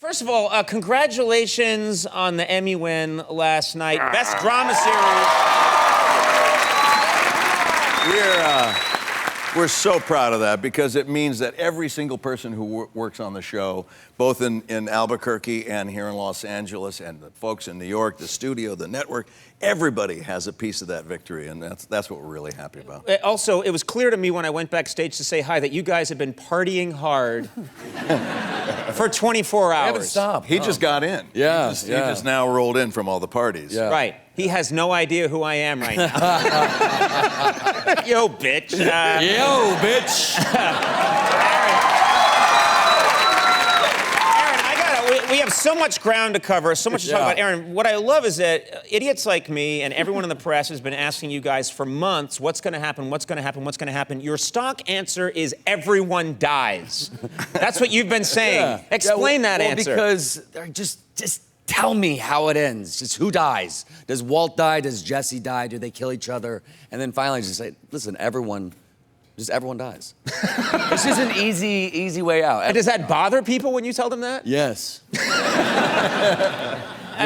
First of all, congratulations on the Emmy win last night. Best drama series. We're so proud of that because it means that every single person who works on the show, both in Albuquerque and here in Los Angeles, and the folks in New York, the studio, the network, everybody has a piece of that victory, and that's what we're really happy about. Also, it was clear to me when I went backstage to say hi that you guys have been partying hard for 24 hours. We haven't stopped. He just got in. Yeah, He just now rolled in from all the parties. Yeah. Right. He has no idea who I am right now. Yo, bitch. Yo, bitch. We have so much ground to cover, so much to talk about. Aaron, what I love is that idiots like me and everyone in the press has been asking you guys for months, what's going to happen, what's going to happen, what's going to happen. Your stock answer is everyone dies. That's what you've been saying. Explain that answer. Because just tell me how it ends. Just who dies? Does Walt die? Does Jesse die? Do they kill each other? And then finally just say, listen, everyone dies. This is an easy way out. And does that bother people when you tell them that? Yes. The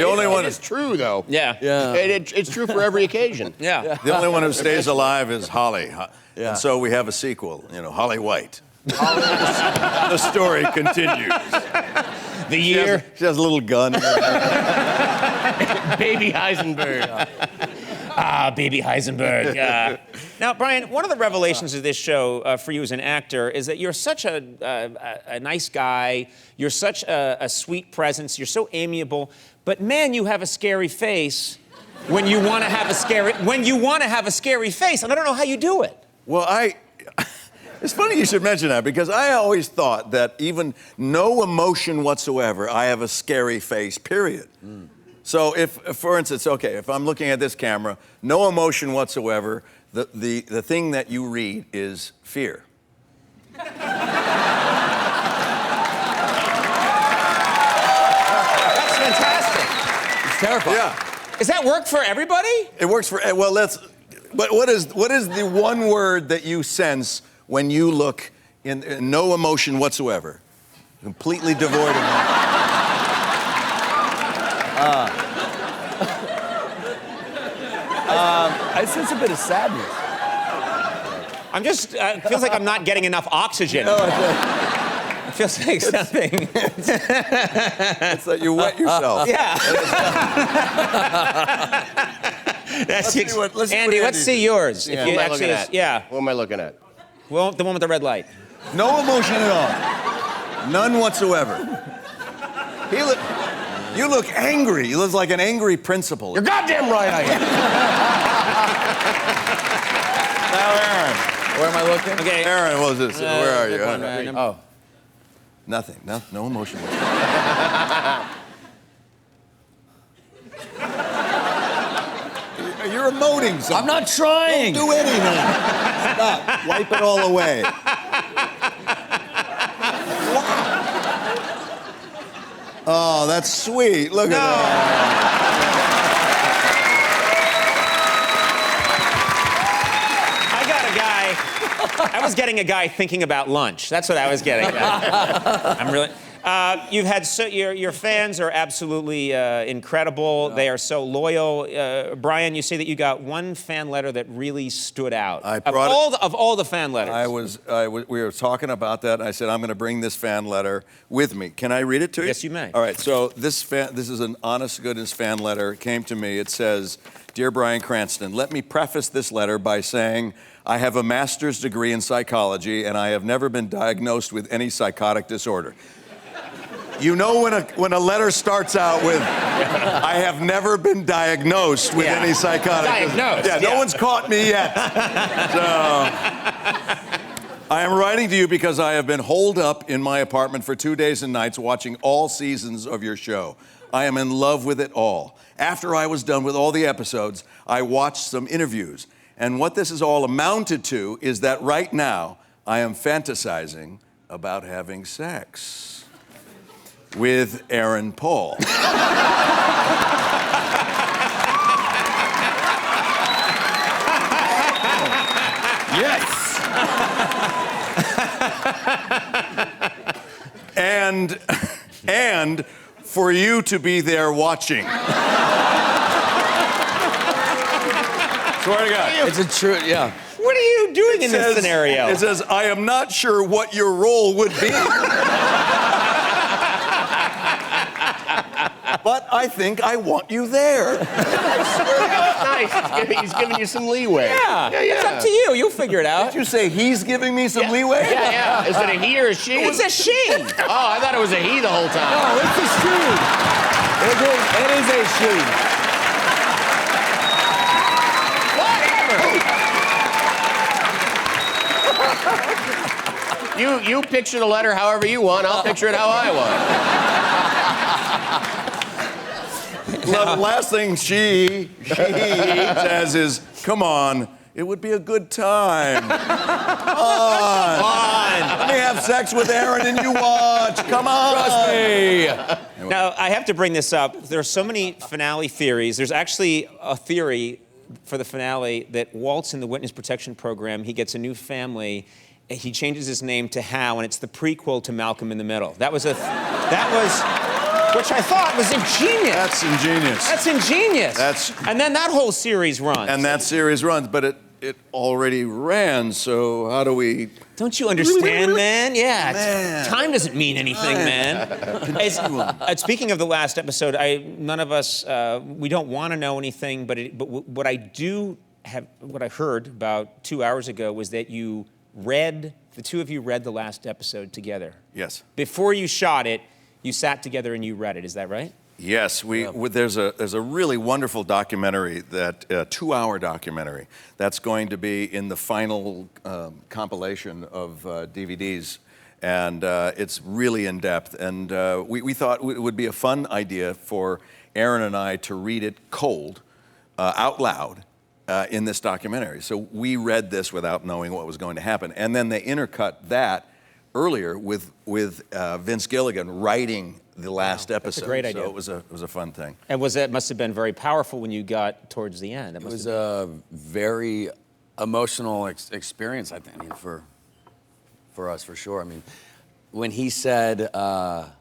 only one is true, though. Yeah. It's true for every occasion. Yeah. The only one who stays alive is Holly. And so we have a sequel, Holly White. The story continues. The year. She has a little gun. Baby Heisenberg. Baby Heisenberg. Now, Bryan, one of the revelations of this show for you as an actor is that you're such a nice guy. You're such a sweet presence. You're so amiable. But man, you have a scary face when you want to have a scary face, and I don't know how you do it. Well, it's funny you should mention that because I always thought that even no emotion whatsoever, I have a scary face, period. So if, for instance, if I'm looking at this camera, no emotion whatsoever, the thing that you read is fear. That's fantastic. It's terrifying. Yeah. Does that work for everybody? It works for, but what is the one word that you sense when you look in no emotion whatsoever? Completely devoid of emotion. I sense a bit of sadness. It feels like I'm not getting enough oxygen. It feels like something. It's like you wet yourself. Yeah. Andy, let's see yours. What am I looking at? Yeah. What am I looking at? Well, the one with the red light. No emotion at all. None whatsoever. You look angry. You look like an angry principal. You're goddamn right I am. Now, Aaron. Where am I looking? Okay. Aaron, what was this? Where are you? Oh. Nothing. No emotion whatsoever. You're emoting something. I'm not trying. Don't do anything. Stop. Wipe it all away. Oh, that's sweet. Look at that. I was getting a guy thinking about lunch. That's what I was getting. I'm really. You've had your fans are absolutely incredible. They are so loyal. Bryan, you say that you got one fan letter that really stood out. Of all the fan letters. We were talking about that, and I said I'm going to bring this fan letter with me. Can I read it to you? Yes, you may. All right. So this is an honest to goodness fan letter. It came to me. It says, "Dear Bryan Cranston, let me preface this letter by saying I have a master's degree in psychology, and I have never been diagnosed with any psychotic disorder." You know when a letter starts out with, I have never been diagnosed with any psychotic disorder. Diagnosed. Yeah, no one's caught me yet. So, I am writing to you because I have been holed up in my apartment for 2 days and nights watching all seasons of your show. I am in love with it all. After I was done with all the episodes, I watched some interviews. And what this has all amounted to is that right now, I am fantasizing about having sex with Aaron Paul. Yes. And and for you to be there watching. Swear to God. It's a true, yeah. What are you doing in this scenario? It says, I am not sure what your role would be. But I think I want you there. Nice. He's giving you some leeway. Yeah, it's up to you. You'll figure it out. Did you say he's giving me some leeway? Yeah. Is it a he or a she? It was a she. Oh, I thought it was a he the whole time. Oh, it's a she. It is a she. You picture the letter however you want. I'll picture it how I want. The last thing she says is, come on, it would be a good time. Come on. Let me have sex with Aaron and you watch. Come on. Trust me. Now, I have to bring this up. There are so many finale theories. There's actually a theory for the finale that Walt's in the witness protection program. He gets a new family. He changes his name to Hal, and it's the prequel to Malcolm in the Middle. Which I thought was ingenious. That's ingenious. That's ingenious. And then that whole series runs. And that series runs, but it already ran, so how do we... Don't you understand, man? Yeah. Man. Time doesn't mean anything, man. Speaking of the last episode, none of us, we don't want to know anything, but what I heard about 2 hours ago was that the two of you read the last episode together. Yes. Before you shot it, you sat together and you read it. Is that right? Yes, there's a really wonderful documentary, that 2-hour documentary, that's going to be in the final compilation of DVDs, and it's really in depth. And we thought it would be a fun idea for Aaron and I to read it cold, out loud, in this documentary. So we read this without knowing what was going to happen, and then they intercut that earlier with Vince Gilligan writing the last episode. That's a great idea. So it was a fun thing. And it must have been very powerful when you got towards the end. It was a very emotional experience, I think, for us, for sure. I mean, when he said,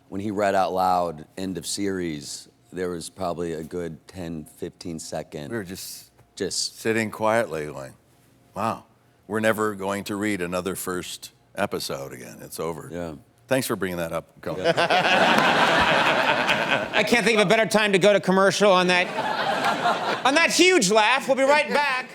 when he read out loud, end of series, there was probably a good 10, 15 second. We were just sitting quietly going, wow, we're never going to read another first episode again. It's over. Yeah. Thanks for bringing that up, Conan. I can't think of a better time to go to commercial on that huge laugh. We'll be right back.